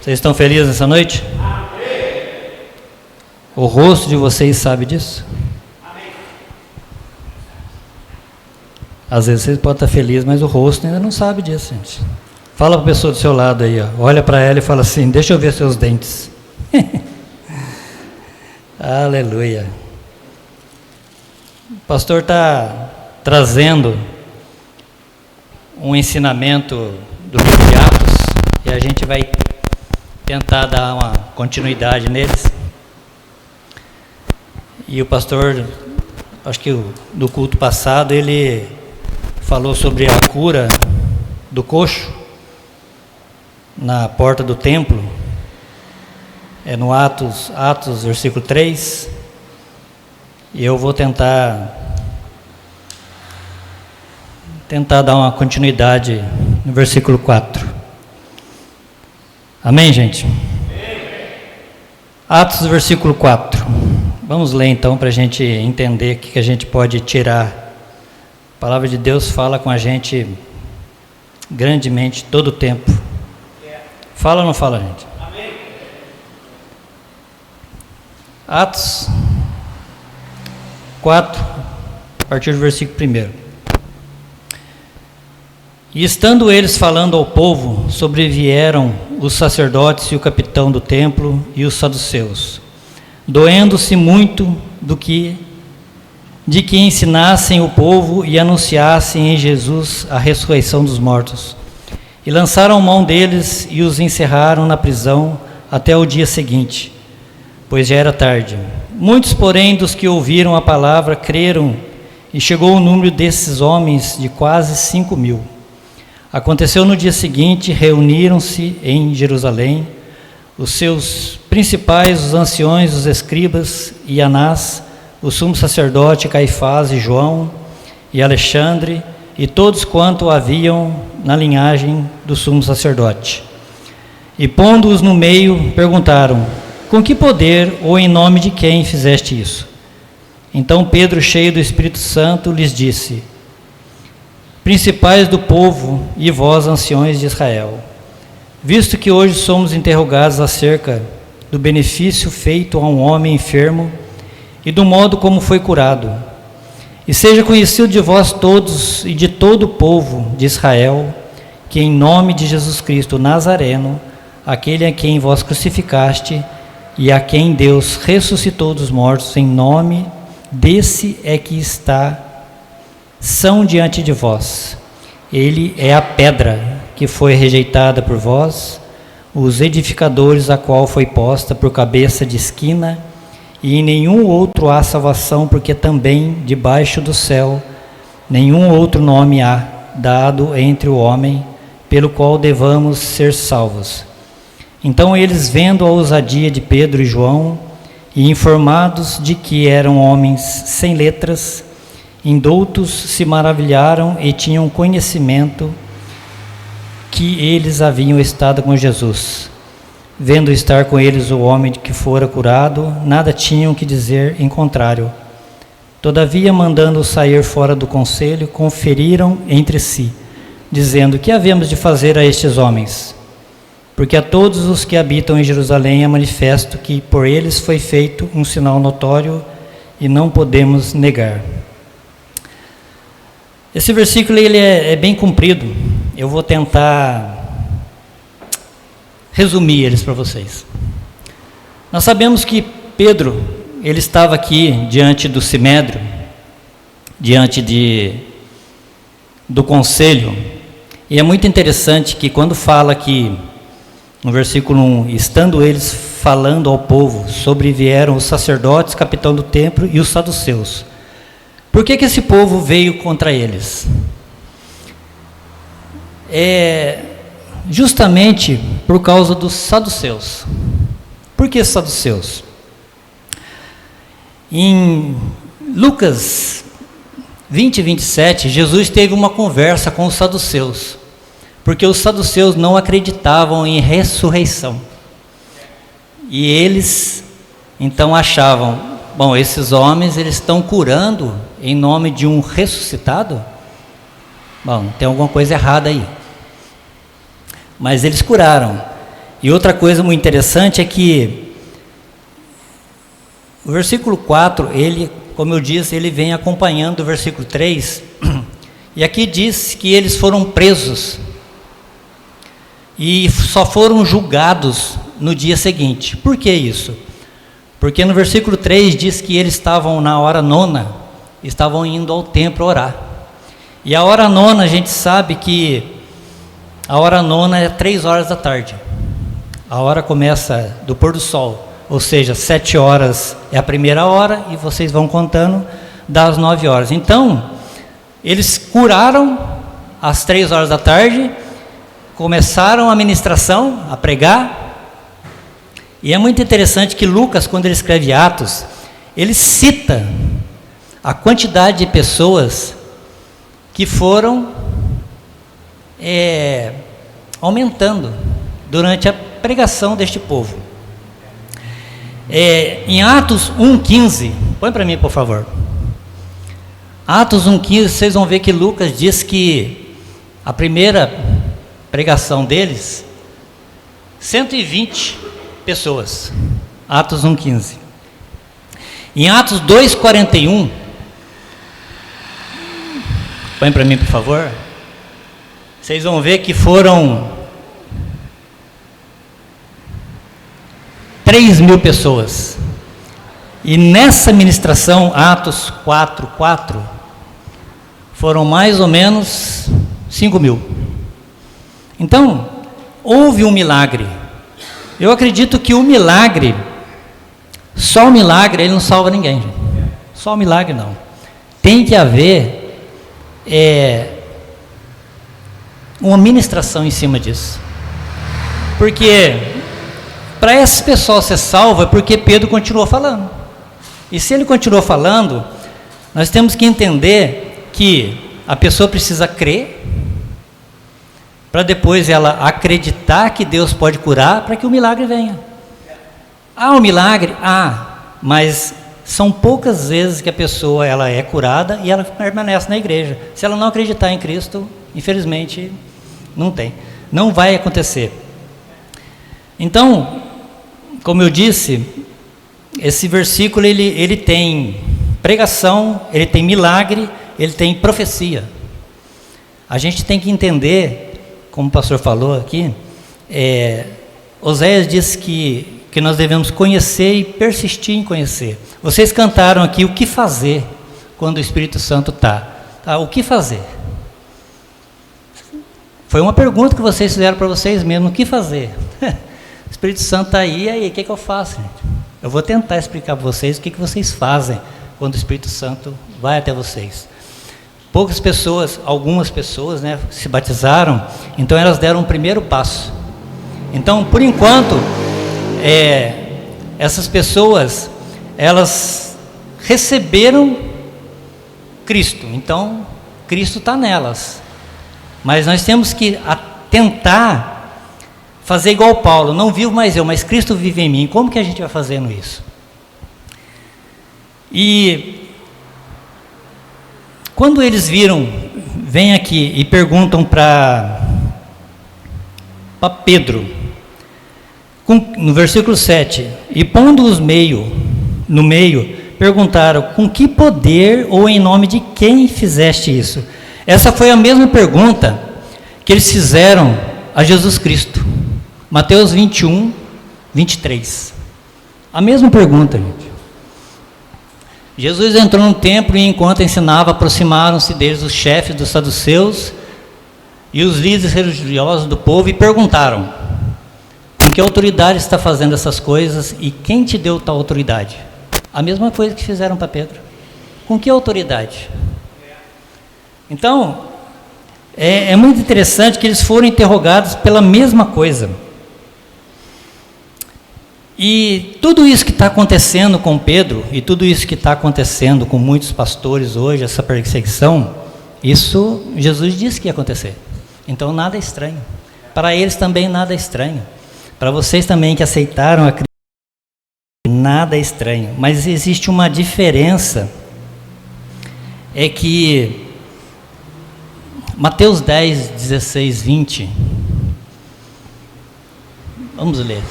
Vocês estão felizes nessa noite? Amém. O rosto de vocês sabe disso? Amém. Às vezes vocês podem estar felizes, mas o rosto ainda não sabe disso, gente. Fala para a pessoa do seu lado aí, ó. Olha para ela e fala assim: deixa eu ver seus dentes. Aleluia. O pastor está trazendo um ensinamento do livro de Atos e a gente vai tentar dar uma continuidade neles. E o pastor, acho que do culto passado, ele falou sobre a cura do coxo na porta do templo. É no Atos versículo 3. E eu vou tentar dar uma continuidade no versículo 4. Amém, gente? Amém. Atos, versículo 4. Vamos ler então para a gente entender o que a gente pode tirar. A palavra de Deus fala com a gente grandemente todo o tempo. Fala ou não fala, gente? Amém. Atos 4, a partir do versículo 1. E estando eles falando ao povo, sobrevieram os sacerdotes e o capitão do templo e os saduceus, doendo-se muito de que ensinassem o povo e anunciassem em Jesus a ressurreição dos mortos. E lançaram mão deles e os encerraram na prisão até o dia seguinte, pois já era tarde. Muitos, porém, dos que ouviram a palavra creram, e chegou o número desses homens de quase 5.000. Aconteceu no dia seguinte, reuniram-se em Jerusalém os seus principais, os anciões, os escribas, e Anás, o sumo sacerdote, Caifás e João, e Alexandre, e todos quanto haviam na linhagem do sumo sacerdote. E pondo-os no meio, perguntaram: com que poder ou em nome de quem fizeste isso? Então Pedro, cheio do Espírito Santo, lhes disse: principais do povo e vós, anciões de Israel, visto que hoje somos interrogados acerca do benefício feito a um homem enfermo e do modo como foi curado, e seja conhecido de vós todos e de todo o povo de Israel, que em nome de Jesus Cristo Nazareno, aquele a quem vós crucificaste e a quem Deus ressuscitou dos mortos, em nome desse é que são diante de vós. Ele é a pedra que foi rejeitada por vós, os edificadores, a qual foi posta por cabeça de esquina, e em nenhum outro há salvação, porque também debaixo do céu nenhum outro nome há dado entre o homem, pelo qual devamos ser salvos. Então eles, vendo a ousadia de Pedro e João, e informados de que eram homens sem letras, indoutos, se maravilharam e tinham conhecimento que eles haviam estado com Jesus. Vendo estar com eles o homem que fora curado, nada tinham que dizer em contrário. Todavia, mandando-o sair fora do conselho, conferiram entre si, dizendo: que havemos de fazer a estes homens? Porque a todos os que habitam em Jerusalém é manifesto que por eles foi feito um sinal notório e não podemos negar. Esse versículo ele é bem comprido. Eu vou tentar resumir eles para vocês. Nós sabemos que Pedro, ele estava aqui diante do Sinédrio, diante do conselho, e é muito interessante que quando fala aqui no versículo 1, estando eles falando ao povo, sobrevieram os sacerdotes, capitão do templo e os saduceus. Por que esse povo veio contra eles? Justamente por causa dos saduceus. Por que saduceus? Em Lucas 20 e 27, Jesus teve uma conversa com os saduceus, porque os saduceus não acreditavam em ressurreição. E eles, então, achavam: bom, esses homens, eles estão curando em nome de um ressuscitado? Bom, tem alguma coisa errada aí. Mas eles curaram. E outra coisa muito interessante é que o versículo 4, ele, como eu disse, ele vem acompanhando o versículo 3, e aqui diz que eles foram presos e só foram julgados no dia seguinte. Por que isso? Porque no versículo 3 diz que eles estavam na hora nona, estavam indo ao templo orar. E a hora nona, a gente sabe que a hora nona é 3 horas da tarde. A hora começa do pôr do sol, ou seja, 7 horas é a primeira hora e vocês vão contando das 9 horas. Então, eles curaram às 3 horas da tarde, começaram a ministração, a pregar. E é muito interessante que Lucas, quando ele escreve Atos, ele cita a quantidade de pessoas que foram aumentando durante a pregação deste povo. Em Atos 1,15, põe para mim, por favor. Atos 1,15, vocês vão ver que Lucas diz que a primeira pregação deles, 120 pessoas. Atos 1,15. Em Atos 2,41, põe para mim, por favor. Vocês vão ver que foram 3.000 pessoas. E nessa ministração, Atos 4,4, foram mais ou menos 5.000. Então, houve um milagre. Eu acredito que o milagre, só o milagre, ele não salva ninguém. Gente. Só o milagre não. Tem que haver uma ministração em cima disso. Porque para esse pessoal ser salvo é porque Pedro continuou falando. E se ele continuou falando, nós temos que entender que a pessoa precisa crer, para depois ela acreditar que Deus pode curar, para que o milagre venha. O milagre? Mas são poucas vezes que a pessoa ela é curada e ela permanece na igreja. Se ela não acreditar em Cristo, infelizmente, não vai acontecer. Então, como eu disse, esse versículo ele tem pregação, ele tem milagre, ele tem profecia. A gente tem que entender, como o pastor falou aqui, Oséias diz que nós devemos conhecer e persistir em conhecer. Vocês cantaram aqui o que fazer quando o Espírito Santo está. O que fazer? Foi uma pergunta que vocês fizeram para vocês mesmos, o que fazer? O Espírito Santo está aí, e aí, o que eu faço, gente? Eu vou tentar explicar para vocês o que vocês fazem quando o Espírito Santo vai até vocês. Poucas pessoas, algumas pessoas, se batizaram, então elas deram o primeiro passo. Então, por enquanto, essas pessoas, elas receberam Cristo, então Cristo está nelas. Mas nós temos que tentar fazer igual Paulo, não vivo mais eu, mas Cristo vive em mim. Como que a gente vai fazendo isso? E quando eles vêm aqui e perguntam para Pedro, no versículo 7, e pondo-os no meio, perguntaram, com que poder ou em nome de quem fizeste isso? Essa foi a mesma pergunta que eles fizeram a Jesus Cristo. Mateus 21, 23. A mesma pergunta, gente. Jesus entrou no templo e enquanto ensinava, aproximaram-se deles os chefes dos saduceus e os líderes religiosos do povo e perguntaram, com que autoridade está fazendo essas coisas e quem te deu tal autoridade? A mesma coisa que fizeram para Pedro. Com que autoridade? Então, é muito interessante que eles foram interrogados pela mesma coisa. E tudo isso que está acontecendo com Pedro, e tudo isso que está acontecendo com muitos pastores hoje, essa perseguição, isso Jesus disse que ia acontecer. Então nada é estranho. Para eles também nada é estranho. Para vocês também que aceitaram a Cristo, nada é estranho. Mas existe uma diferença, é que Mateus 10, 16, 20, Vamos ler.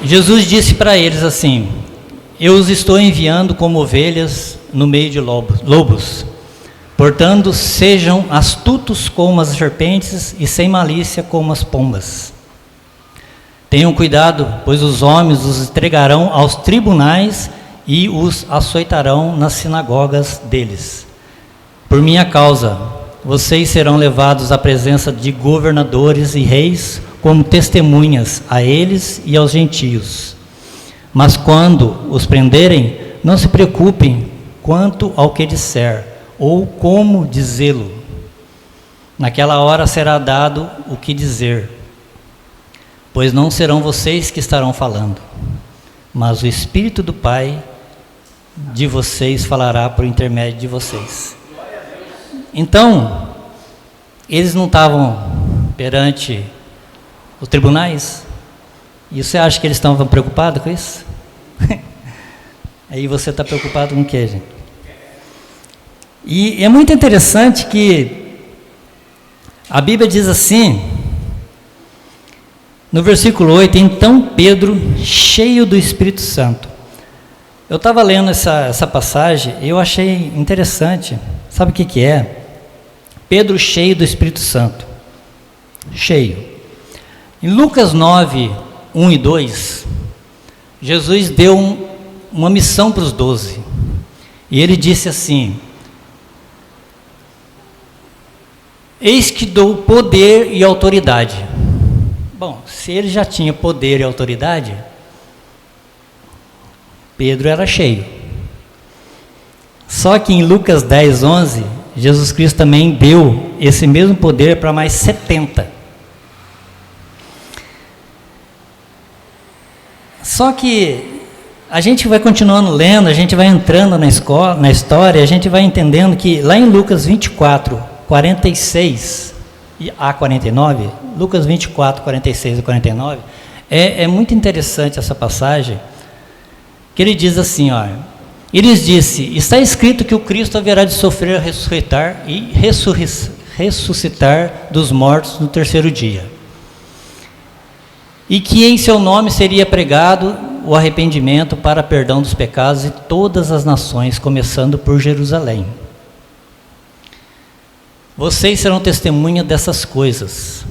Jesus disse para eles assim: eu os estou enviando como ovelhas no meio de lobos. Portanto, sejam astutos como as serpentes e sem malícia como as pombas. Tenham cuidado, pois os homens os entregarão aos tribunais e os açoitarão nas sinagogas deles. Por minha causa, vocês serão levados à presença de governadores e reis como testemunhas a eles e aos gentios. Mas quando os prenderem, não se preocupem quanto ao que disser ou como dizê-lo. Naquela hora será dado o que dizer, pois não serão vocês que estarão falando, mas o Espírito do Pai de vocês falará por intermédio de vocês. Então, eles não estavam perante os tribunais? E você acha que eles estavam preocupados com isso? Aí você está preocupado com o quê, gente? E é muito interessante que a Bíblia diz assim, no versículo 8, então Pedro, cheio do Espírito Santo. Eu estava lendo essa passagem e eu achei interessante. Sabe o que é? Pedro cheio do Espírito Santo. Cheio. Em Lucas 9, 1 e 2, Jesus deu uma missão para os 12. E ele disse assim: eis que dou poder e autoridade. Bom, se ele já tinha poder e autoridade, Pedro era cheio. Só que em Lucas 10, 11, Jesus Cristo também deu esse mesmo poder para mais 70. Só que a gente vai continuando lendo, a gente vai entrando na história, a gente vai entendendo que lá em Lucas 24, 46 a 49, Lucas 24, 46 a 49, é muito interessante essa passagem, que ele diz assim, ó, ele disse, está escrito que o Cristo haverá de sofrer, ressuscitar e ressuscitar dos mortos no terceiro dia, e que em seu nome seria pregado o arrependimento para perdão dos pecados de todas as nações, começando por Jerusalém. Vocês serão testemunha dessas coisas.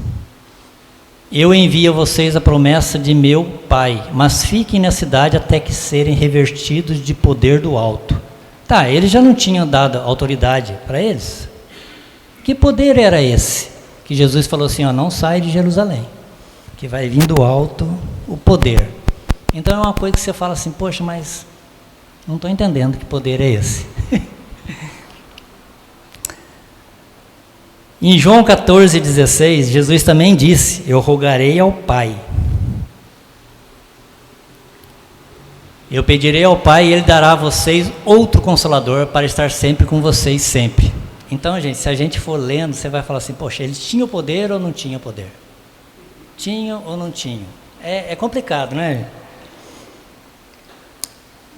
Eu envio a vocês a promessa de meu Pai, mas fiquem na cidade até que serem revertidos de poder do alto. Tá, eles já não tinham dado autoridade para eles? Que poder era esse? Que Jesus falou assim, ó, não sai de Jerusalém, que vai vir do alto o poder. Então é uma coisa que você fala assim, poxa, mas não estou entendendo que poder é esse. Em João 14, 16, Jesus também disse, eu rogarei ao Pai. Eu pedirei ao Pai e Ele dará a vocês outro Consolador para estar sempre com vocês, sempre. Então, gente, se a gente for lendo, você vai falar assim, poxa, eles tinham poder ou não tinham poder? Tinham ou não tinham? É complicado, né?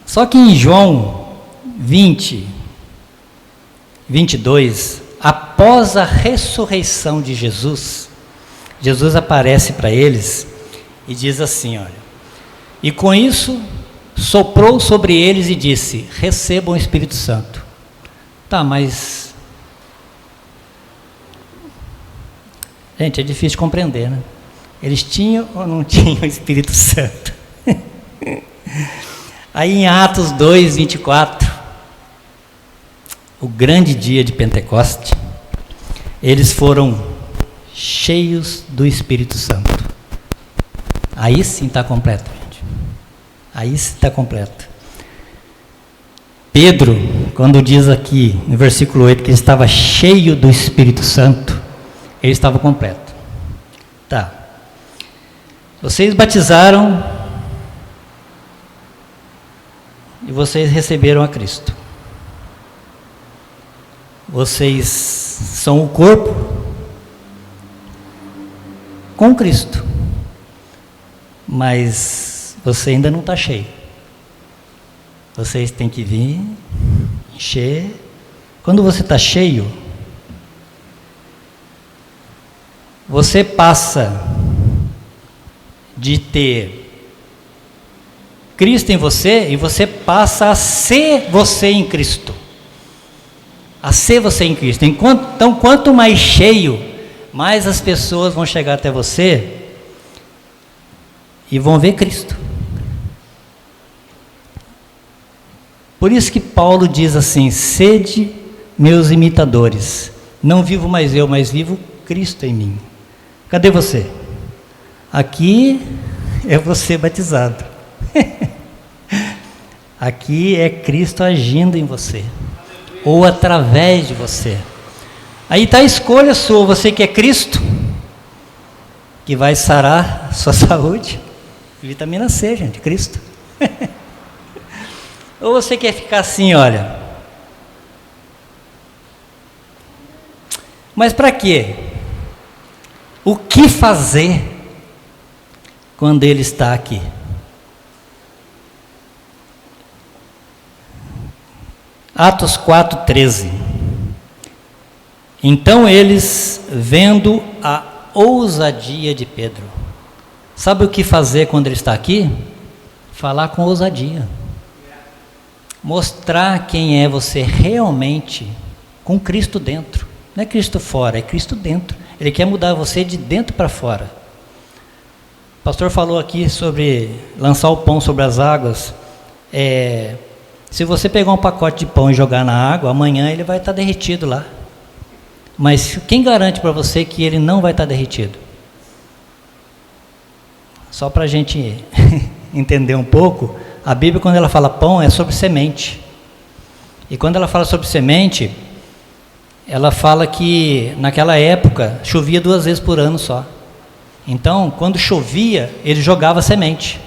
Só que em João 20, 22, após a ressurreição de Jesus, Jesus aparece para eles e diz assim, olha, e com isso soprou sobre eles e disse, recebam o Espírito Santo. Tá, mas gente, é difícil de compreender, né? Eles tinham ou não tinham o Espírito Santo? Aí em Atos 2, 24, o grande dia de Pentecoste, eles foram cheios do Espírito Santo. Aí sim está completo, gente. Aí sim está completo. Pedro, quando diz aqui, no versículo 8, que ele estava cheio do Espírito Santo, ele estava completo. Tá. Vocês batizaram e vocês receberam a Cristo. Vocês são o corpo com Cristo, mas você ainda não está cheio. Vocês têm que vir, encher. Quando você está cheio, você passa de ter Cristo em você e você passa a ser você em Cristo. A ser você em Cristo. Então, quanto mais cheio, mais as pessoas vão chegar até você e vão ver Cristo. Por isso que Paulo diz assim: sede meus imitadores, não vivo mais eu, mas vivo Cristo em mim. Cadê você? Aqui é você batizado. Aqui é Cristo agindo em você, ou através de você. Aí está a escolha sua. Você quer Cristo, que vai sarar sua saúde? Vitamina C, gente, Cristo. Ou você quer ficar assim, olha. Mas para quê? O que fazer quando Ele está aqui? Atos 4:13. Então eles, vendo a ousadia de Pedro, sabe o que fazer quando ele está aqui? Falar com ousadia. Mostrar quem é você realmente, com Cristo dentro. Não é Cristo fora, é Cristo dentro. Ele quer mudar você de dentro para fora. O pastor falou aqui sobre lançar o pão sobre as águas. Se você pegar um pacote de pão e jogar na água, amanhã ele vai estar derretido lá. Mas quem garante para você que ele não vai estar derretido? Só para a gente entender um pouco, a Bíblia, quando ela fala pão, é sobre semente. E quando ela fala sobre semente, ela fala que naquela época chovia 2 vezes por ano só. Então, quando chovia, ele jogava semente.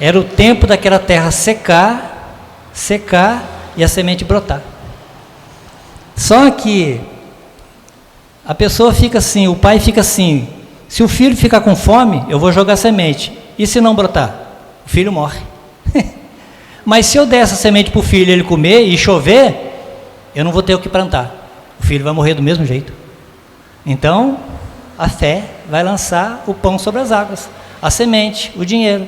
Era o tempo daquela terra secar e a semente brotar. Só que a pessoa fica assim, o pai fica assim: se o filho ficar com fome, eu vou jogar semente. E se não brotar? O filho morre. Mas se eu der essa semente para o filho ele comer e chover, eu não vou ter o que plantar. O filho vai morrer do mesmo jeito. Então, a fé vai lançar o pão sobre as águas, a semente, o dinheiro.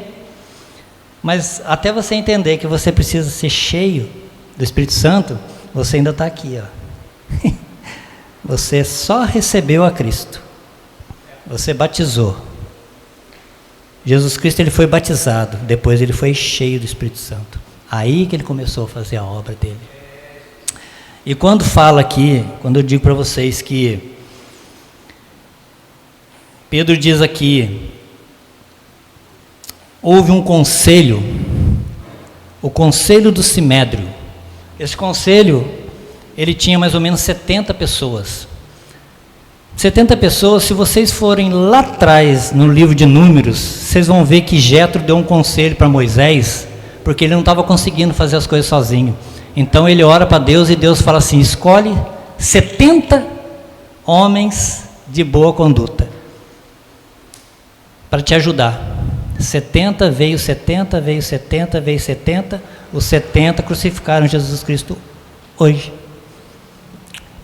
Mas até você entender que você precisa ser cheio do Espírito Santo, você ainda está aqui, ó. Você só recebeu a Cristo. Você batizou. Jesus Cristo, ele foi batizado, depois ele foi cheio do Espírito Santo. Aí que ele começou a fazer a obra dele. E quando fala aqui, quando eu digo para vocês que Pedro diz aqui, houve um conselho, o conselho do Sinédrio. Esse conselho, ele tinha mais ou menos 70 pessoas. 70 pessoas, se vocês forem lá atrás no livro de Números, vocês vão ver que Jetro deu um conselho para Moisés, porque ele não estava conseguindo fazer as coisas sozinho. Então ele ora para Deus e Deus fala assim: escolhe 70 homens de boa conduta para te ajudar. 70 veio 70, veio 70, veio 70, os 70 crucificaram Jesus Cristo hoje.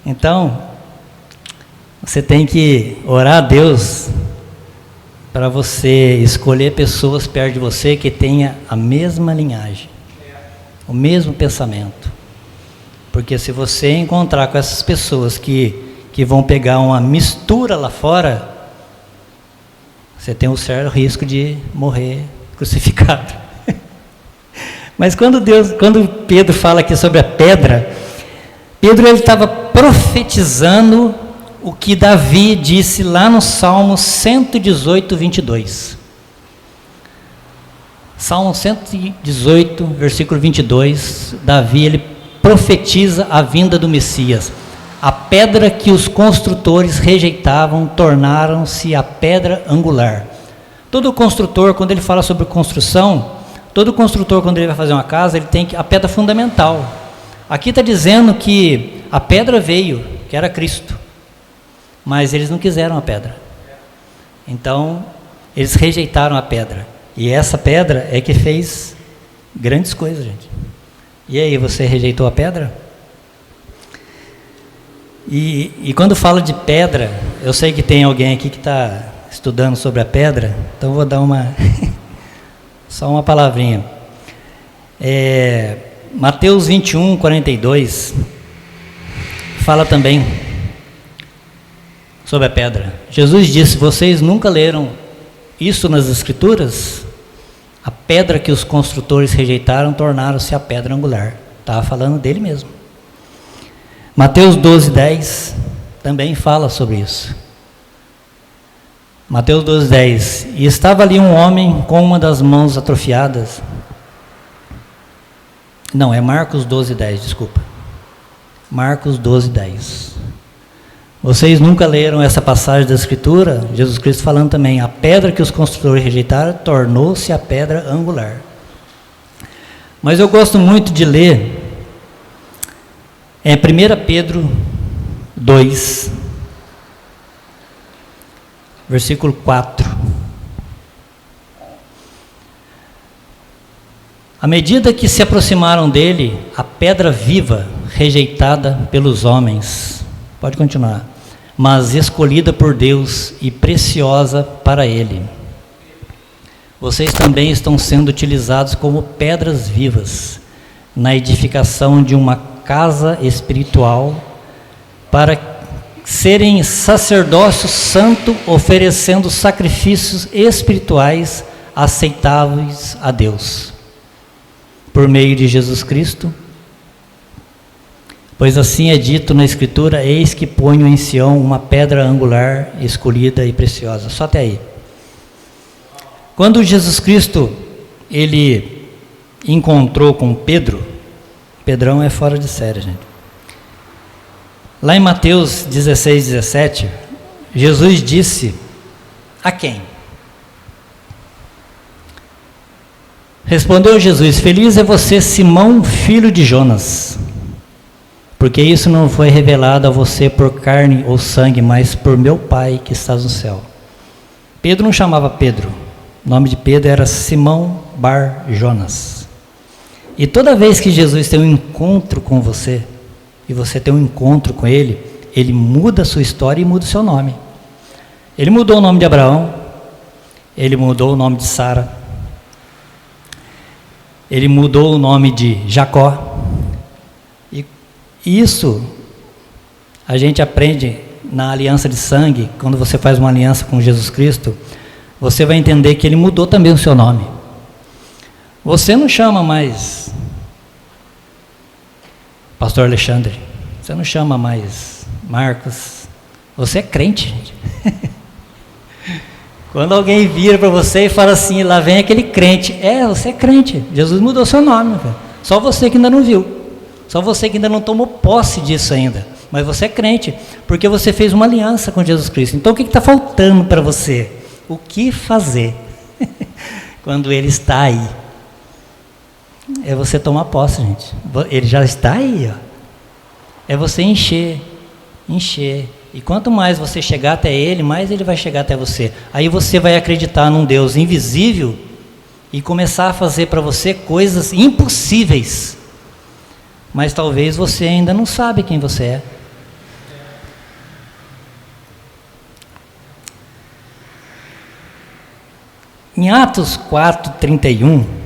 Então, você tem que orar a Deus para você escolher pessoas perto de você que tenha a mesma linhagem, o mesmo pensamento. Porque se você encontrar com essas pessoas que vão pegar uma mistura lá fora, você tem um certo risco de morrer crucificado. Mas quando Pedro fala aqui sobre a pedra, Pedro ele estava profetizando o que Davi disse lá no Salmo 118, 22. Salmo 118, versículo 22, Davi ele profetiza a vinda do Messias. A pedra que os construtores rejeitavam tornaram-se a pedra angular. Todo construtor, quando ele fala sobre construção, todo construtor, quando ele vai fazer uma casa, ele tem a pedra fundamental. Aqui está dizendo que a pedra veio, que era Cristo, mas eles não quiseram a pedra. Então, eles rejeitaram a pedra. E essa pedra é que fez grandes coisas, gente. E aí, você rejeitou a pedra? E quando falo de pedra, eu sei que tem alguém aqui que está estudando sobre a pedra, então vou dar só uma palavrinha. Mateus 21, 42, fala também sobre a pedra. Jesus disse: vocês nunca leram isso nas Escrituras? A pedra que os construtores rejeitaram tornaram-se a pedra angular. Estava falando dele mesmo. Mateus 12, 10 também fala sobre isso. Mateus 12, 10. E estava ali um homem com uma das mãos atrofiadas. Não, é Marcos 12, 10, desculpa. Marcos 12, 10. Vocês nunca leram essa passagem da Escritura? Jesus Cristo falando também: a pedra que os construtores rejeitaram tornou-se a pedra angular. Mas eu gosto muito de ler 1 Pedro 2, versículo 4. À medida que se aproximaram dele, a pedra viva, rejeitada pelos homens, pode continuar, mas escolhida por Deus e preciosa para Ele. Vocês também estão sendo utilizados como pedras vivas na edificação de uma casa espiritual, para serem sacerdócio santo, oferecendo sacrifícios espirituais aceitáveis a Deus, por meio de Jesus Cristo. Pois assim é dito na Escritura: eis que ponho em Sião uma pedra angular, escolhida e preciosa. Só até aí. Quando Jesus Cristo, ele encontrou com Pedro, Pedrão é fora de série, gente. Lá em Mateus 16, 17, Jesus disse a quem? Respondeu Jesus: feliz é você, Simão, filho de Jonas, porque isso não foi revelado a você por carne ou sangue, mas por meu Pai que estás no céu. Pedro não chamava Pedro, o nome de Pedro era Simão Bar Jonas. E toda vez que Jesus tem um encontro com você, e você tem um encontro com Ele, Ele muda a sua história e muda o seu nome. Ele mudou o nome de Abraão, Ele mudou o nome de Sara, Ele mudou o nome de Jacó. E isso a gente aprende na aliança de sangue. Quando você faz uma aliança com Jesus Cristo, você vai entender que Ele mudou também o seu nome. Você não chama mais Pastor Alexandre, você não chama mais Marcos, você é crente, gente. Quando alguém vira para você e fala assim: lá vem aquele crente, você é crente, Jesus mudou seu nome, velho. Só você que ainda não viu, só você que ainda não tomou posse disso ainda, mas você é crente, porque você fez uma aliança com Jesus Cristo. Então o que está faltando para você? O que fazer quando Ele está aí? É você tomar posse, gente. Ele já está aí, ó. É você encher. E quanto mais você chegar até Ele, mais Ele vai chegar até você. Aí você vai acreditar num Deus invisível e começar a fazer para você coisas impossíveis. Mas talvez você ainda não sabe quem você é. Em Atos 4:31,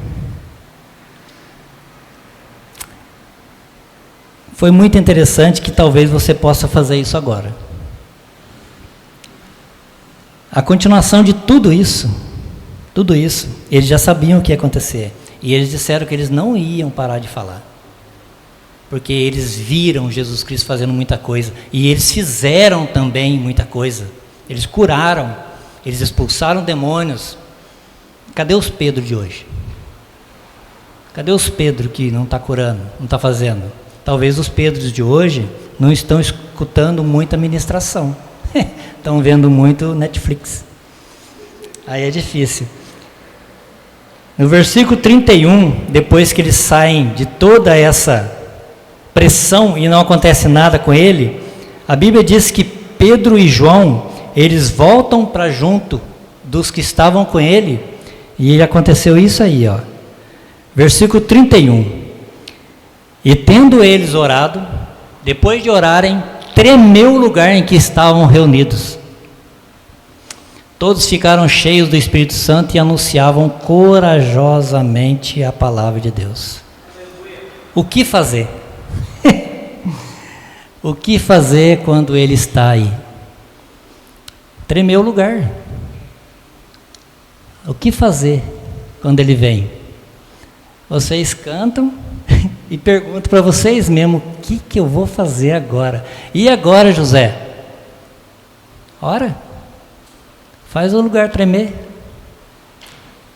foi muito interessante, que talvez você possa fazer isso agora. A continuação de tudo isso, eles já sabiam o que ia acontecer. E eles disseram que eles não iam parar de falar. Porque eles viram Jesus Cristo fazendo muita coisa. E eles fizeram também muita coisa. Eles curaram, eles expulsaram demônios. Cadê os Pedro de hoje? Cadê os Pedro que não está curando, não está fazendo? Talvez os Pedros de hoje não estão escutando muita ministração. Estão vendo muito Netflix. Aí é difícil. No versículo 31, depois que eles saem de toda essa pressão e não acontece nada com ele, a Bíblia diz que Pedro e João, eles voltam para junto dos que estavam com ele, e aconteceu isso aí, ó. Versículo 31. E tendo eles orado, depois de orarem tremeu o lugar em que estavam reunidos. Todos ficaram cheios do Espírito Santo e anunciavam corajosamente a palavra de Deus. O que fazer? O que fazer quando Ele está aí? Tremeu o lugar. O que fazer quando Ele vem? Vocês cantam e perguntam para vocês mesmo, o que eu vou fazer agora? E agora, José? Ora, faz o lugar tremer.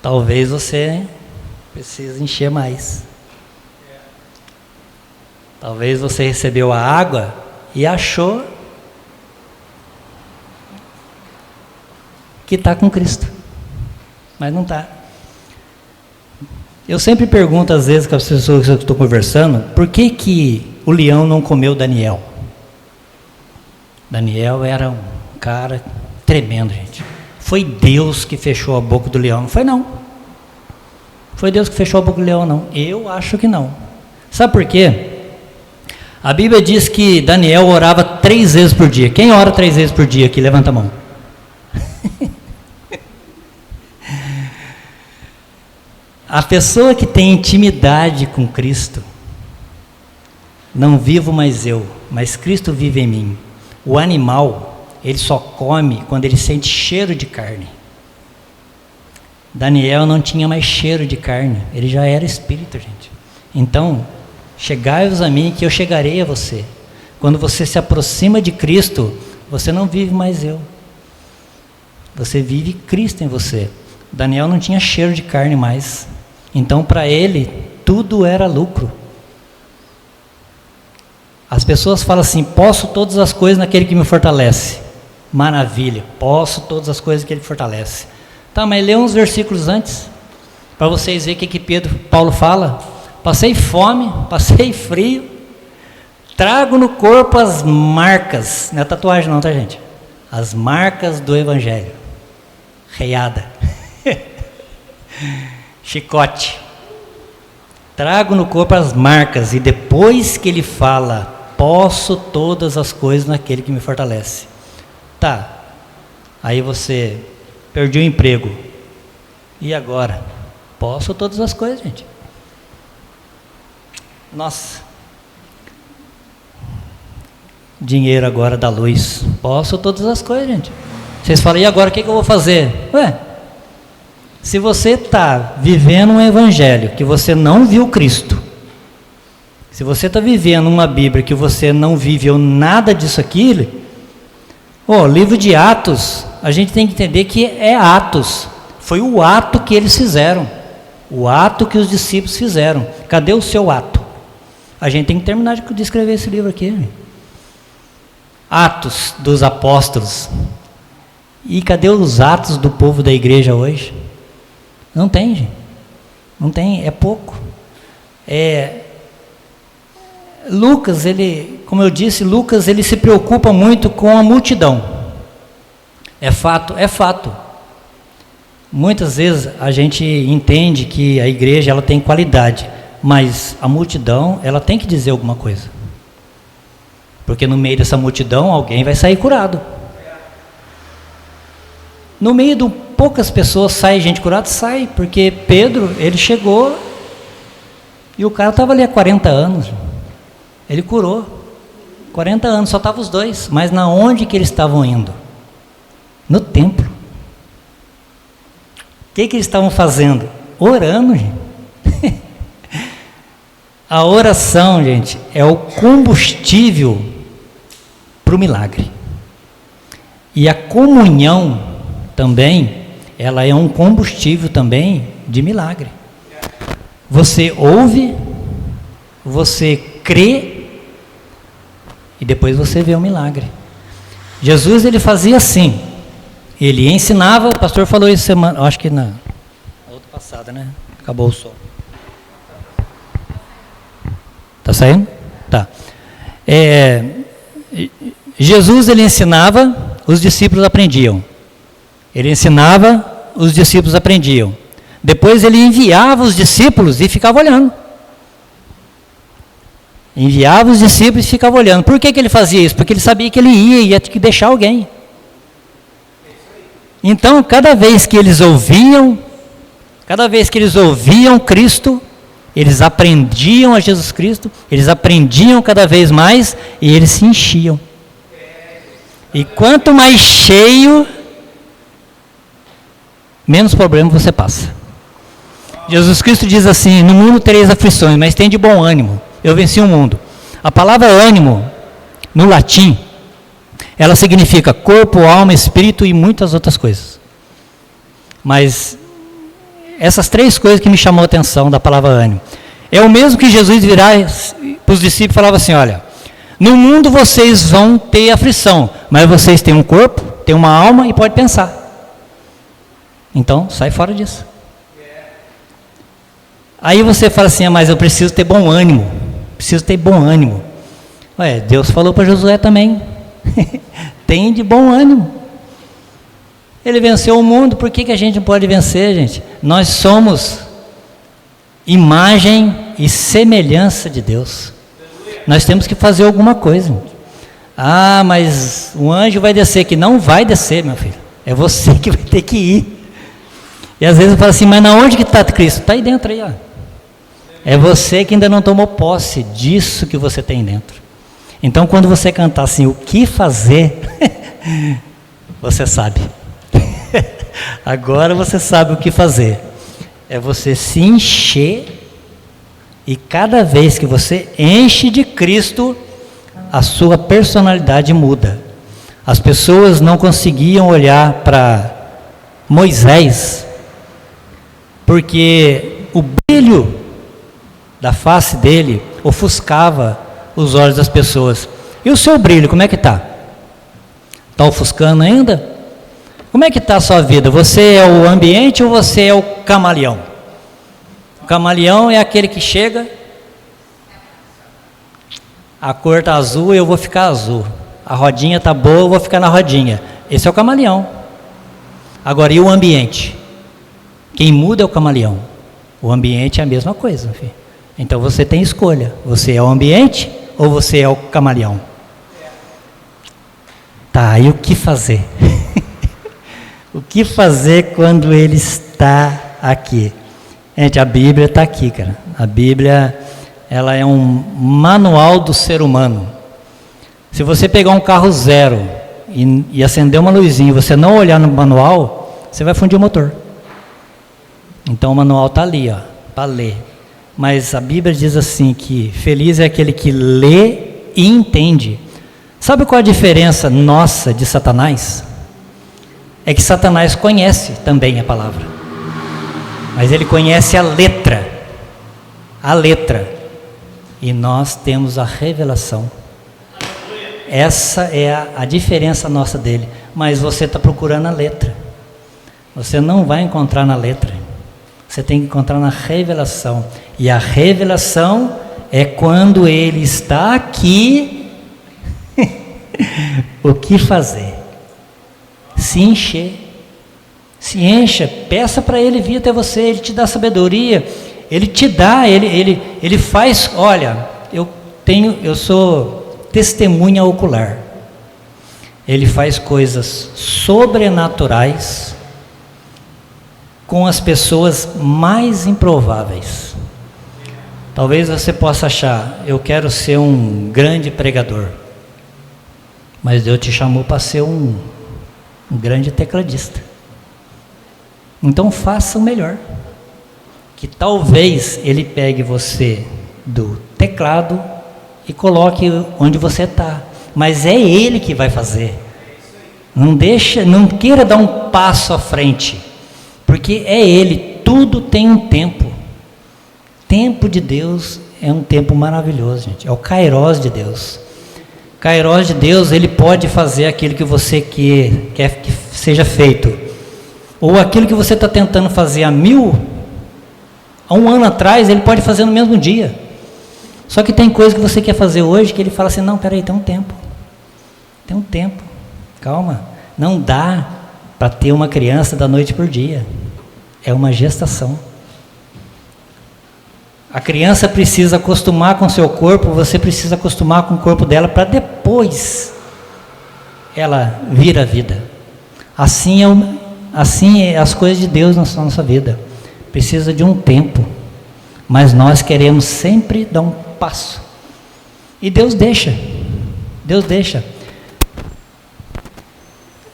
Talvez você precise encher mais. Talvez você recebeu a água e achou que está com Cristo, mas não está. Eu sempre pergunto às vezes com as pessoas que eu estou conversando, por que o leão não comeu Daniel? Daniel era um cara tremendo, gente. Foi Deus que fechou a boca do leão, não foi não. Foi Deus que fechou a boca do leão, não. Eu acho que não. Sabe por quê? A Bíblia diz que Daniel orava 3 vezes por dia. Quem ora 3 vezes por dia aqui? Levanta a mão. A pessoa que tem intimidade com Cristo, não vivo mais eu, mas Cristo vive em mim. O animal, ele só come quando ele sente cheiro de carne. Daniel não tinha mais cheiro de carne, ele já era espírito, gente. Então, chegai-vos a mim que eu chegarei a você. Quando você se aproxima de Cristo, você não vive mais eu. Você vive Cristo em você. Daniel não tinha cheiro de carne mais. Então, para ele, tudo era lucro. As pessoas falam assim, posso todas as coisas naquele que me fortalece. Maravilha, posso todas as coisas naquele que fortalece. Tá, mas lê uns versículos antes, para vocês verem o que Paulo fala. Passei fome, passei frio, trago no corpo as marcas, não é tatuagem não, tá, gente? As marcas do Evangelho. Reiada. Chicote. Trago no corpo as marcas, e depois que ele fala, posso todas as coisas naquele que me fortalece. Tá, aí você perdeu o emprego, e agora? Posso todas as coisas, gente. Nossa, dinheiro agora da luz, posso todas as coisas, gente. Vocês falam, e agora o que eu vou fazer? Ué, se você está vivendo um evangelho que você não viu Cristo, se você está vivendo uma Bíblia que você não viveu nada disso aqui, livro de Atos, a gente tem que entender que é Atos, foi o ato que eles fizeram, o ato que os discípulos fizeram. Cadê o seu ato? A gente tem que terminar de escrever esse livro aqui. Atos dos apóstolos. E cadê os atos do povo da igreja hoje? Não tem, gente. Não tem, é pouco. Lucas, como eu disse, Lucas, ele se preocupa muito com a multidão. É fato, é fato. Muitas vezes a gente entende que a igreja ela tem qualidade, mas a multidão, ela tem que dizer alguma coisa. Porque no meio dessa multidão, alguém vai sair curado. No meio de poucas pessoas sai gente curada, sai, porque Pedro, ele chegou e o cara estava ali há 40 anos, ele curou, 40 anos, só estavam os dois, mas na onde que eles estavam indo? No templo. O que eles estavam fazendo? Orando, gente. A oração, gente, é o combustível para o milagre. E a comunhão também, ela é um combustível também de milagre. Você ouve, você crê, e depois você vê o milagre. Jesus, ele fazia assim, ele ensinava, o pastor falou isso semana, acho que na outra passada, né? Acabou o som. Tá saindo? Tá. Jesus, ele ensinava, os discípulos aprendiam. Ele ensinava, os discípulos aprendiam. Depois ele enviava os discípulos e ficava olhando. Enviava os discípulos e ficava olhando. Por que ele fazia isso? Porque ele sabia que ele ia ter que deixar alguém. Então, cada vez que eles ouviam Cristo, eles aprendiam a Jesus Cristo, eles aprendiam cada vez mais e eles se enchiam. E quanto mais cheio, menos problema você passa. Jesus Cristo diz assim: no mundo tereis aflições, mas tem de bom ânimo, eu venci o mundo. A palavra ânimo, no latim, ela significa corpo, alma, espírito e muitas outras coisas. Mas essas 3 coisas que me chamou a atenção da palavra ânimo. É o mesmo que Jesus virar para os discípulos e falava assim: olha, no mundo vocês vão ter aflição, mas vocês têm um corpo, têm uma alma e podem pensar. Então, sai fora disso. Aí você fala assim: mas eu preciso ter bom ânimo. Preciso ter bom ânimo. Ué, Deus falou para Josué também. Tem de bom ânimo. Ele venceu o mundo, por que a gente não pode vencer, gente? Nós somos imagem e semelhança de Deus. Nós temos que fazer alguma coisa. Ah, mas o anjo vai descer aqui. Não vai descer, meu filho. É você que vai ter que ir. E às vezes eu falo assim: mas na onde que está Cristo? Está aí dentro aí, ó. É você que ainda não tomou posse disso que você tem dentro. Então, quando você cantar assim, o que fazer, você sabe. Agora você sabe o que fazer. É você se encher, e cada vez que você enche de Cristo, a sua personalidade muda. As pessoas não conseguiam olhar para Moisés, porque o brilho da face dele ofuscava os olhos das pessoas. E o seu brilho, como é que está? Está ofuscando ainda? Como é que está a sua vida? Você é o ambiente ou você é o camaleão? O camaleão é aquele que chega, a cor está azul e eu vou ficar azul. A rodinha está boa, eu vou ficar na rodinha. Esse é o camaleão. Agora, e o ambiente? Quem muda é o camaleão. O ambiente é a mesma coisa, filho. Então você tem escolha. Você é o ambiente ou você é o camaleão? Tá, e o que fazer? O que fazer quando ele está aqui? Gente, a Bíblia está aqui, cara. A Bíblia, ela é um manual do ser humano. Se você pegar um carro zero e acender uma luzinha e você não olhar no manual, você vai fundir o motor. Então o manual está ali, ó, para ler. Mas a Bíblia diz assim que feliz é aquele que lê e entende. Sabe qual a diferença nossa de Satanás? É que Satanás conhece também a palavra, mas ele conhece a letra, e nós temos a revelação. Essa é a diferença nossa dele. Mas você está procurando a letra, você não vai encontrar na letra, você tem que encontrar na revelação. E a revelação é quando ele está aqui. O que fazer? Se encher. Se encha, peça para ele vir até você, ele te dá sabedoria, ele te dá, ele faz. Olha, eu sou testemunha ocular. Ele faz coisas sobrenaturais com as pessoas mais improváveis. Talvez você possa achar: eu quero ser um grande pregador, mas Deus te chamou para ser um grande tecladista. Então faça o melhor, que talvez ele pegue você do teclado e coloque onde você está, mas é ele que vai fazer. Não queira dar um passo à frente, porque é ele. Tudo tem um tempo. Tempo de Deus é um tempo maravilhoso, gente. É o Kairos de Deus. Kairos de Deus, ele pode fazer aquilo que você quer que seja feito, ou aquilo que você está tentando fazer há um ano atrás, ele pode fazer no mesmo dia. Só que tem coisa que você quer fazer hoje que ele fala assim: não, peraí, tem um tempo, calma. Não dá para ter uma criança da noite por dia, é uma gestação. A criança precisa acostumar com o seu corpo, você precisa acostumar com o corpo dela para depois ela vir a vida. Assim é as coisas de Deus na nossa vida. Precisa de um tempo, mas nós queremos sempre dar um passo. E Deus deixa.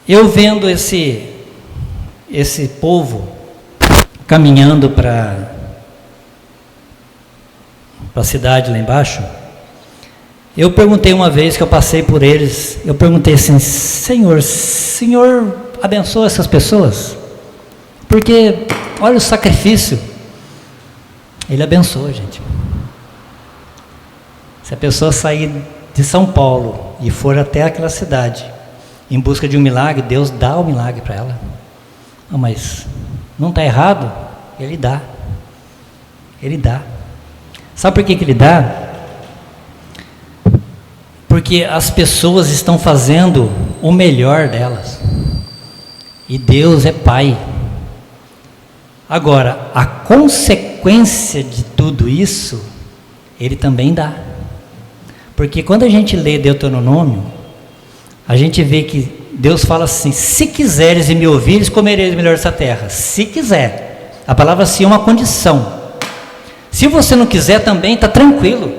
Eu vendo esse povo caminhando para a cidade lá embaixo, eu perguntei uma vez que eu passei por eles, eu perguntei assim: Senhor abençoa essas pessoas? Porque olha o sacrifício. Ele abençoa, gente. Se a pessoa sair de São Paulo e for até aquela cidade em busca de um milagre, Deus dá o milagre para ela. Ah, mas não está errado? Ele dá. Sabe por que Ele dá? Porque as pessoas estão fazendo o melhor delas. E Deus é Pai. Agora, a consequência de tudo isso, Ele também dá. Porque quando a gente lê Deuteronômio, a gente vê que Deus fala assim: se quiseres e me ouvires, comereis melhor dessa terra. Se quiser. A palavra "se" é uma condição. Se você não quiser também, está tranquilo.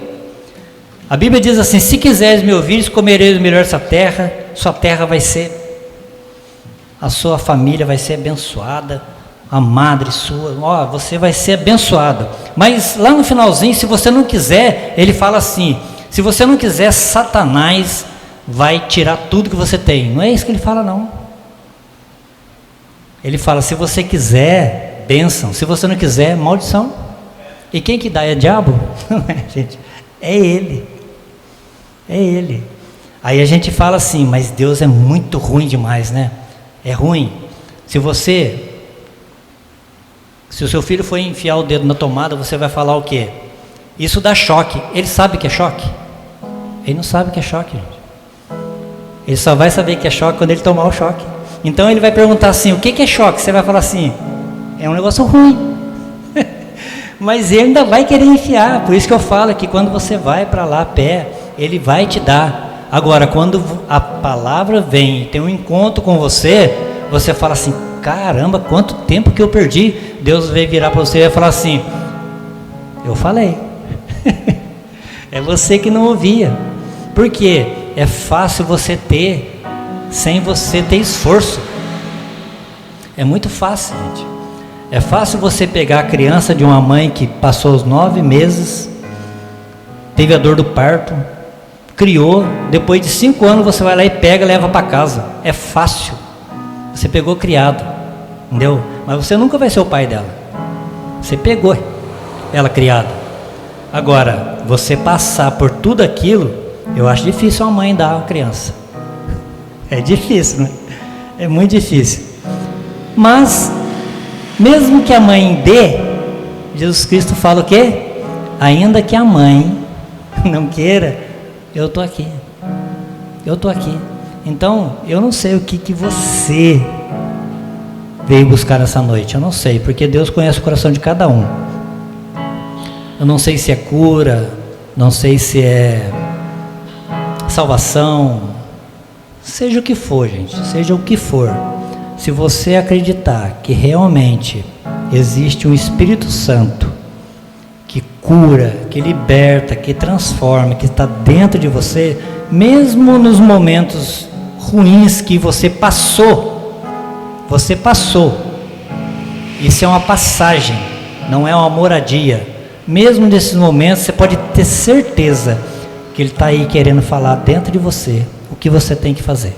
A Bíblia diz assim: se quiseres me ouvires, comereis melhor dessa terra. Sua terra vai ser, a sua família vai ser abençoada, a madre sua, você vai ser abençoado. Mas lá no finalzinho, se você não quiser, ele fala assim: se você não quiser, Satanás vai tirar tudo que você tem. Não é isso que ele fala, não. Ele fala: se você quiser, bênção. Se você não quiser, maldição. E quem que dá é diabo? Não é, gente, é ele. Aí a gente fala assim: mas Deus é muito ruim demais, né? É ruim. Se o seu filho for enfiar o dedo na tomada, você vai falar o quê? Isso dá choque. Ele sabe que é choque? Ele não sabe que é choque, gente. Ele só vai saber que é choque quando ele tomar o choque. Então ele vai perguntar assim: o que é choque? Você vai falar assim: é um negócio ruim. Mas ele ainda vai querer enfiar. Por isso que eu falo que quando você vai para lá a pé, ele vai te dar. Agora, quando a palavra vem e tem um encontro com você, você fala assim: caramba, quanto tempo que eu perdi. Deus vai virar para você e vai falar assim: eu falei. É você que não ouvia. Por quê? É fácil você ter sem você ter esforço. É muito fácil, gente. É fácil você pegar a criança de uma mãe que passou os 9 meses, teve a dor do parto, criou, depois de 5 anos você vai lá e pega e leva para casa. É fácil. Você pegou criado, entendeu? Mas você nunca vai ser o pai dela. Você pegou ela criada. Agora, você passar por tudo aquilo, eu acho difícil uma mãe dar uma criança. É difícil, né? É muito difícil. Mas mesmo que a mãe dê, Jesus Cristo fala o quê? Ainda que a mãe não queira, eu estou aqui. Então, eu não sei o que você veio buscar nessa noite. Eu não sei, porque Deus conhece o coração de cada um. Eu não sei se é cura, não sei se é salvação, seja o que for, gente, seja o que for. Se você acreditar que realmente existe um Espírito Santo que cura, que liberta, que transforma, que está dentro de você, mesmo nos momentos ruins que você passou, isso é uma passagem, não é uma moradia. Mesmo nesses momentos, você pode ter certeza que Ele está aí querendo falar dentro de você o que você tem que fazer.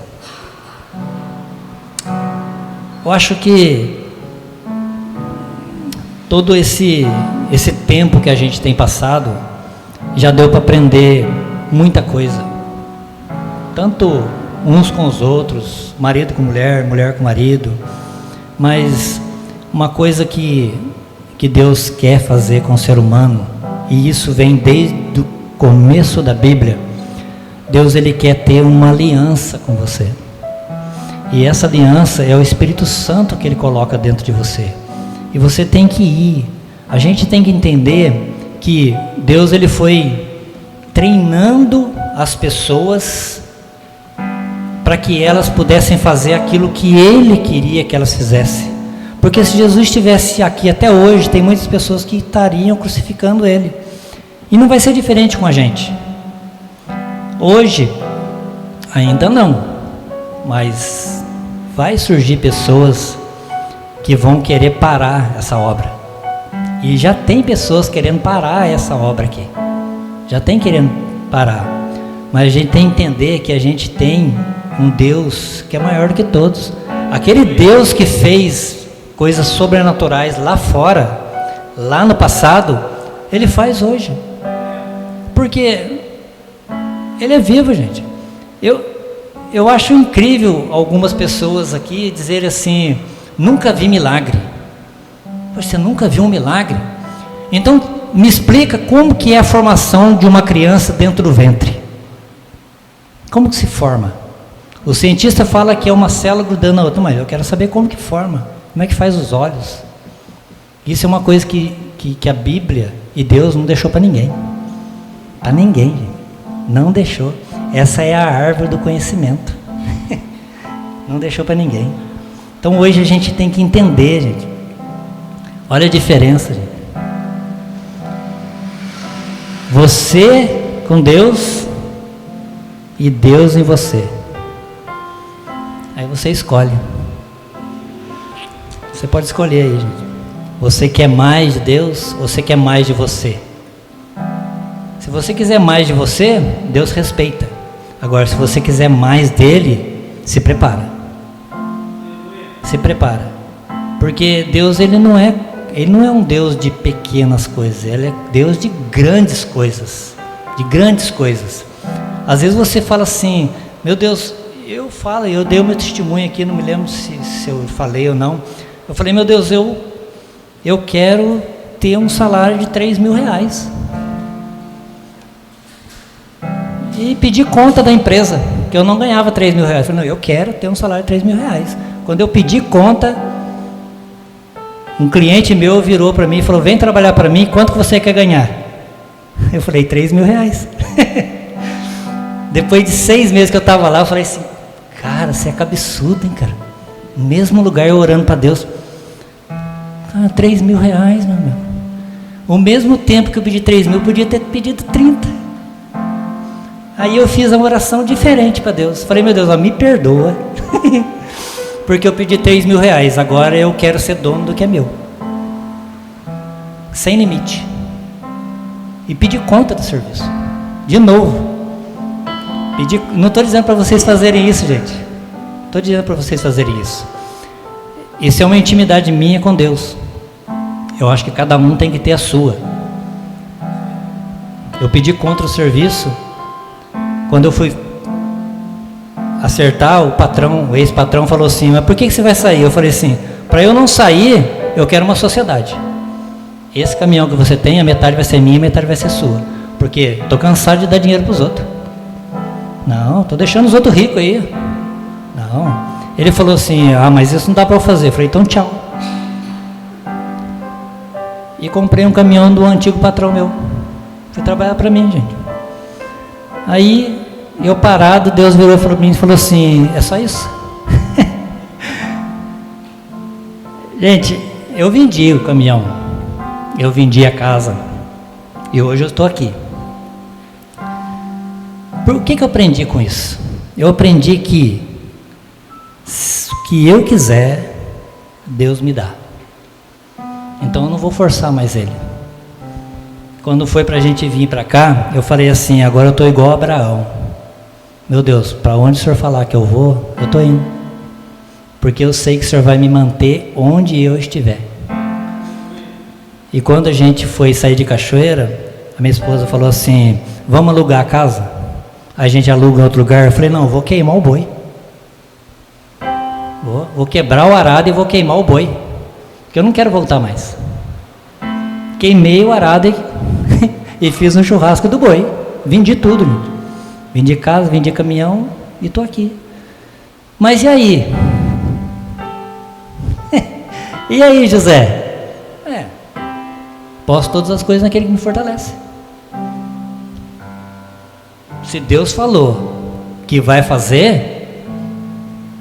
Eu acho que todo esse tempo que a gente tem passado já deu para aprender muita coisa, tanto uns com os outros, marido com mulher, mulher com marido, mas uma coisa que Deus quer fazer com o ser humano, e isso vem desde o começo da Bíblia. Deus, Ele quer ter uma aliança com você. E essa aliança é o Espírito Santo que Ele coloca dentro de você. E você tem que ir. A gente tem que entender que Deus ele foi treinando as pessoas para que elas pudessem fazer aquilo que Ele queria que elas fizessem. Porque se Jesus estivesse aqui até hoje, tem muitas pessoas que estariam crucificando Ele. E não vai ser diferente com a gente. Hoje, ainda não, mas vai surgir pessoas que vão querer parar essa obra. E já tem pessoas querendo parar essa obra aqui. Já tem querendo parar. Mas a gente tem que entender que a gente tem um Deus que é maior do que todos. Aquele Deus que fez coisas sobrenaturais lá fora, lá no passado, Ele faz hoje. Porque Ele é vivo, gente. Eu acho incrível algumas pessoas aqui dizerem assim: nunca vi milagre. Você nunca viu um milagre? Então me explica como que é a formação de uma criança dentro do ventre. Como que se forma? O cientista fala que é uma célula grudando na outra, mas eu quero saber como que forma, como é que faz os olhos. Isso é uma coisa que a Bíblia e Deus não deixou para ninguém. Para ninguém, gente. Não deixou. Essa é a árvore do conhecimento. Não deixou para ninguém. Então hoje a gente tem que entender, gente. Olha a diferença, gente. Você com Deus e Deus em você. Aí você escolhe. Você pode escolher aí, gente. Você quer mais de Deus ou você quer mais de você? Se você quiser mais de você, Deus respeita. Agora, se você quiser mais dele, se prepara. Se prepara. Porque Deus, ele não é um Deus de pequenas coisas. Ele é Deus de grandes coisas. De grandes coisas. Às vezes você fala assim: meu Deus, eu dei o meu testemunho aqui, não me lembro se eu falei ou não. Eu falei: meu Deus, eu quero ter um salário de 3 mil reais. E pedi conta da empresa, que eu não ganhava 3 mil reais. Eu falei: não, eu quero ter um salário de 3 mil reais. Quando eu pedi conta, um cliente meu virou para mim e falou: vem trabalhar para mim, quanto que você quer ganhar? Eu falei: 3 mil reais. Depois de 6 meses que eu estava lá, eu falei assim: cara, você é absurdo, hein, cara? No mesmo lugar eu orando para Deus. 3 mil reais, meu. O mesmo tempo que eu pedi 3 mil, eu podia ter pedido 30. Aí eu fiz uma oração diferente para Deus. Falei: meu Deus, me perdoa. Porque eu pedi 3 mil reais. Agora eu quero ser dono do que é meu. Sem limite. E pedi conta do serviço. De novo. Não estou dizendo para vocês fazerem isso, gente. Estou dizendo para vocês fazerem isso. Isso é uma intimidade minha com Deus. Eu acho que cada um tem que ter a sua. Eu pedi contra o serviço. Quando eu fui acertar, o ex-patrão falou assim: mas por que você vai sair? Eu falei assim: para eu não sair, eu quero uma sociedade. Esse caminhão que você tem, a metade vai ser minha, a metade vai ser sua. Porque estou cansado de dar dinheiro para os outros. Não, estou deixando os outros ricos aí. Não. Ele falou assim: mas isso não dá para eu fazer. Eu falei: então tchau. E comprei um caminhão do antigo patrão meu. Fui trabalhar para mim, gente. Aí, eu parado, Deus virou para mim e falou assim: é só isso? Gente, eu vendi o caminhão. Eu vendi a casa. E hoje eu estou aqui. Por que eu aprendi com isso? Eu aprendi que o que eu quiser, Deus me dá. Então eu não vou forçar mais Ele. Quando foi para a gente vir para cá, eu falei assim: agora eu estou igual a Abraão. Meu Deus, para onde o Senhor falar que eu vou, eu estou indo. Porque eu sei que o Senhor vai me manter onde eu estiver. E quando a gente foi sair de Cachoeira, a minha esposa falou assim: vamos alugar a casa? A gente aluga em outro lugar. Eu falei: não, vou queimar o boi. Vou quebrar o arado e vou queimar o boi. Porque eu não quero voltar mais. Queimei o arado e fiz um churrasco do boi. Vendi tudo, gente. Vendi casa, vendi caminhão e estou aqui. Mas e aí? E aí, José? Posso todas as coisas naquele que me fortalece. Se Deus falou que vai fazer,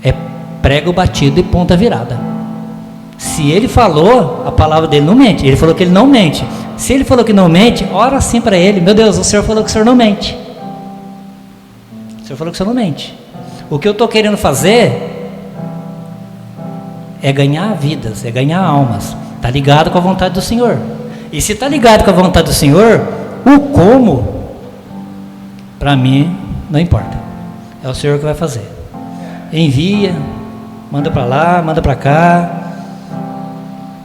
é prego batido e ponta virada. Se Ele falou, a palavra dele não mente. Ele falou que Ele não mente. Se Ele falou que não mente, ora assim para Ele: meu Deus, o Senhor falou que o Senhor não mente. O Senhor falou que o Senhor não mente. O que eu estou querendo fazer é ganhar vidas, é ganhar almas. Está ligado com a vontade do Senhor. E se está ligado com a vontade do Senhor, o como, para mim, não importa. É o Senhor que vai fazer. Envia, manda para lá, manda para cá.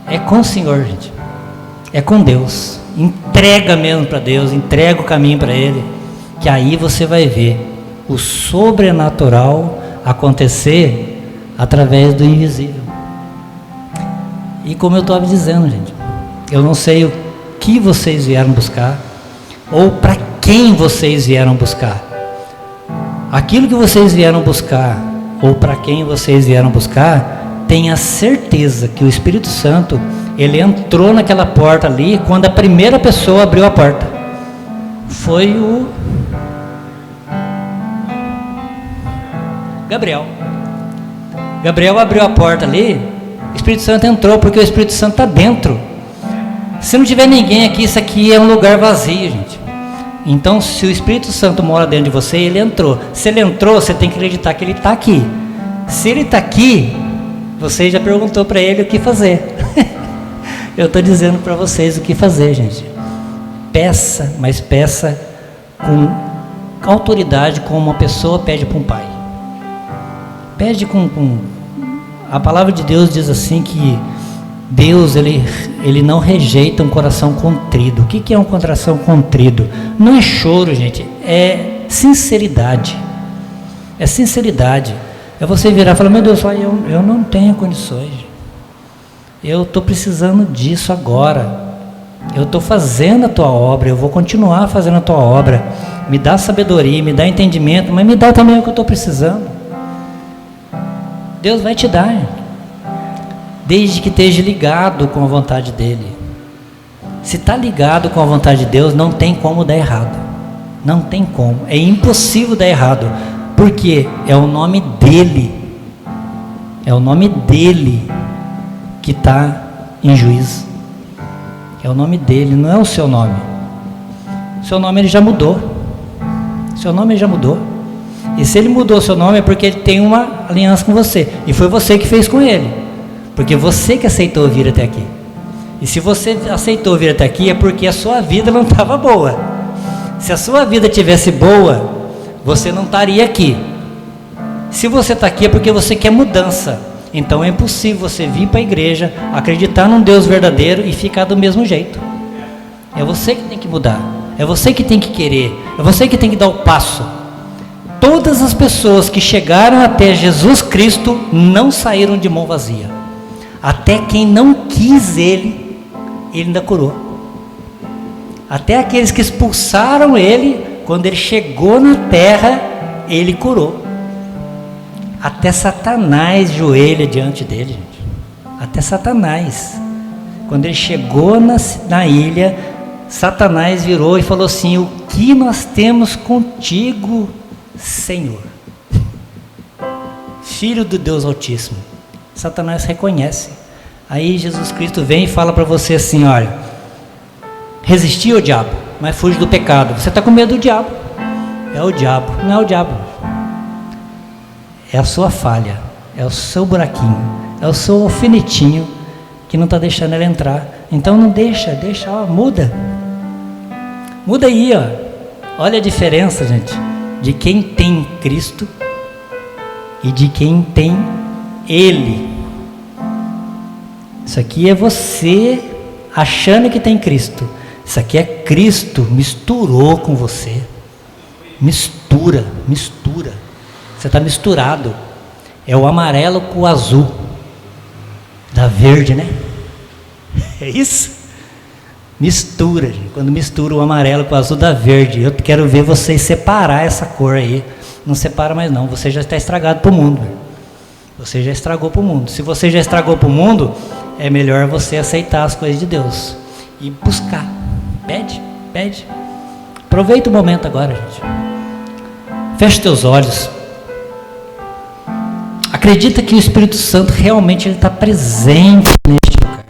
É com o Senhor, gente. É com Deus. Entrega mesmo para Deus, entrega o caminho para Ele, que aí você vai ver o sobrenatural acontecer através do invisível. E como eu estava dizendo, gente, eu não sei o que vocês vieram buscar, ou para quem vocês vieram buscar. Aquilo que vocês vieram buscar, ou para quem vocês vieram buscar, tenha certeza que o Espírito Santo, ele entrou naquela porta ali quando a primeira pessoa abriu a porta. Foi o Gabriel. Gabriel abriu a porta ali, o Espírito Santo entrou, porque o Espírito Santo está dentro. Se não tiver ninguém aqui, isso aqui é um lugar vazio, gente. Então, se o Espírito Santo mora dentro de você, ele entrou. Se ele entrou, você tem que acreditar que ele está aqui. Se ele está aqui, você já perguntou para ele o que fazer. Eu estou dizendo para vocês o que fazer, gente. Peça, mas peça com autoridade, como uma pessoa pede para um pai. Pede com... A palavra de Deus diz assim que Deus, ele não rejeita um coração contrido. O que é um coração contrido? Não é choro, gente, é sinceridade. É sinceridade. É você virar e falar: meu Deus, eu não tenho condições. Eu estou precisando disso agora. Eu estou fazendo a tua obra, eu vou continuar fazendo a tua obra. Me dá sabedoria, me dá entendimento, mas me dá também o que eu estou precisando. Deus vai te dar, desde que esteja ligado com a vontade dEle. Se está ligado com a vontade de Deus, não tem como dar errado. Não tem como, é impossível dar errado, porque é o nome dEle. É o nome dEle que está em juízo. É o nome dEle, não é o seu nome. O seu nome ele já mudou. Seu nome ele já mudou. E se ele mudou o seu nome é porque ele tem uma aliança com você. E foi você que fez com ele. Porque você que aceitou vir até aqui. E se você aceitou vir até aqui é porque a sua vida não estava boa. Se a sua vida tivesse boa, você não estaria aqui. Se você está aqui é porque você quer mudança. Então é impossível você vir para a igreja, acreditar num Deus verdadeiro e ficar do mesmo jeito. É você que tem que mudar. É você que tem que querer. É você que tem que dar o passo. Todas as pessoas que chegaram até Jesus Cristo não saíram de mão vazia. Até quem não quis ele ainda curou. Até aqueles que expulsaram ele, quando ele chegou na terra, ele curou. Até Satanás joelha diante dele, gente. Até Satanás. Quando ele chegou na ilha, Satanás virou e falou assim: o que nós temos contigo, Senhor? Filho do Deus Altíssimo. Satanás reconhece. Aí Jesus Cristo vem e fala para você assim: olha, resistir ao diabo, mas fuge do pecado. Você está com medo do diabo. É o diabo, não é o diabo. É a sua falha, é o seu buraquinho, é o seu alfinetinho que não está deixando ele entrar. Então não deixa, ó, muda. Muda aí, ó. Olha a diferença, gente, de quem tem Cristo e de quem tem Ele. Isso aqui é você achando que tem Cristo. Isso aqui é Cristo, misturou com você. Mistura. Você está misturado. É o amarelo com o azul. Da verde, né? É isso? Mistura, gente. Quando mistura o amarelo com o azul da verde. Eu quero ver vocês separar essa cor aí. Não separa mais não. Você já está estragado para o mundo. Você já estragou para o mundo. Se você já estragou para o mundo, é melhor você aceitar as coisas de Deus. e buscar. Pede. Aproveita o momento agora, gente. Feche teus olhos. Acredita que o Espírito Santo realmente está presente neste lugar.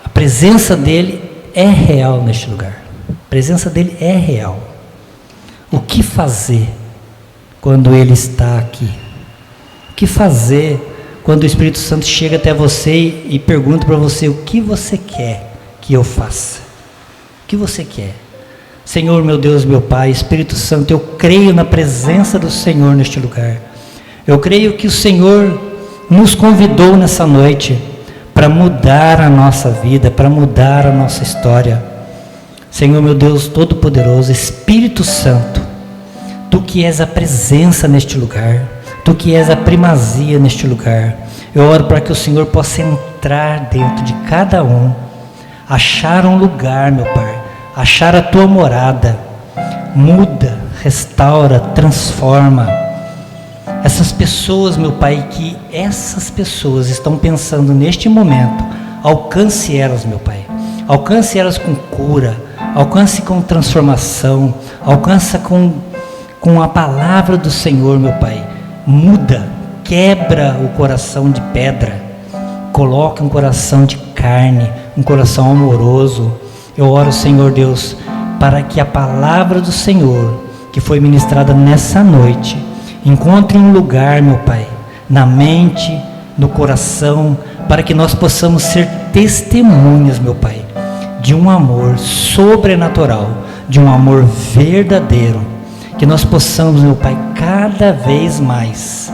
A presença dele é real neste lugar. A presença dele é real. O que fazer quando ele está aqui? O que fazer quando o Espírito Santo chega até você e pergunta para você: o que você quer que eu faça? O que você quer? Senhor, meu Deus, meu Pai, Espírito Santo, eu creio na presença do Senhor neste lugar. Eu creio que o Senhor nos convidou nessa noite para mudar a nossa vida, para mudar a nossa história. Senhor, meu Deus Todo-Poderoso, Espírito Santo, Tu que és a presença neste lugar, Tu que és a primazia neste lugar, eu oro para que o Senhor possa entrar dentro de cada um, achar um lugar, meu Pai, achar a Tua morada, muda, restaura, transforma. Essas pessoas, meu Pai, que essas pessoas estão pensando neste momento, alcance elas, meu Pai, alcance elas com cura, alcance com transformação, alcança com a palavra do Senhor, meu Pai. Muda, quebra o coração de pedra, coloca um coração de carne, um coração amoroso. Eu oro, Senhor Deus, para que a palavra do Senhor, que foi ministrada nessa noite, encontre um lugar, meu Pai, na mente, no coração, para que nós possamos ser testemunhas, meu Pai, de um amor sobrenatural, de um amor verdadeiro, que nós possamos, meu Pai, cada vez mais,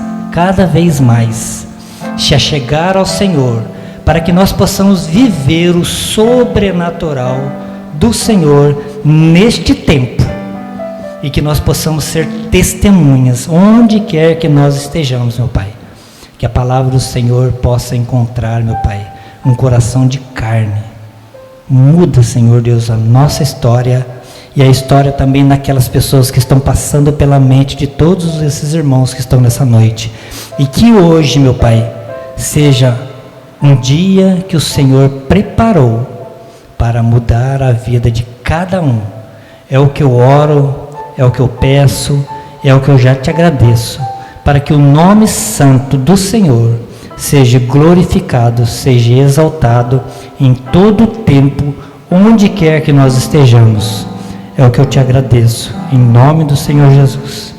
se achegar ao Senhor, para que nós possamos viver o sobrenatural do Senhor neste tempo, e que nós possamos ser testemunhas, onde quer que nós estejamos, meu Pai, que a palavra do Senhor possa encontrar, meu Pai, um coração de carne. Muda, Senhor Deus, a nossa história, e a história também daquelas pessoas que estão passando pela mente de todos esses irmãos que estão nessa noite. E que hoje, meu Pai, seja um dia que o Senhor preparou para mudar a vida de cada um. É o que eu oro, é o que eu peço, é o que eu já te agradeço, para que o nome santo do Senhor seja glorificado, seja exaltado em todo o tempo, onde quer que nós estejamos. É o que eu te agradeço, em nome do Senhor Jesus.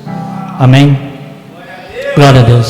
Amém? Glória a Deus.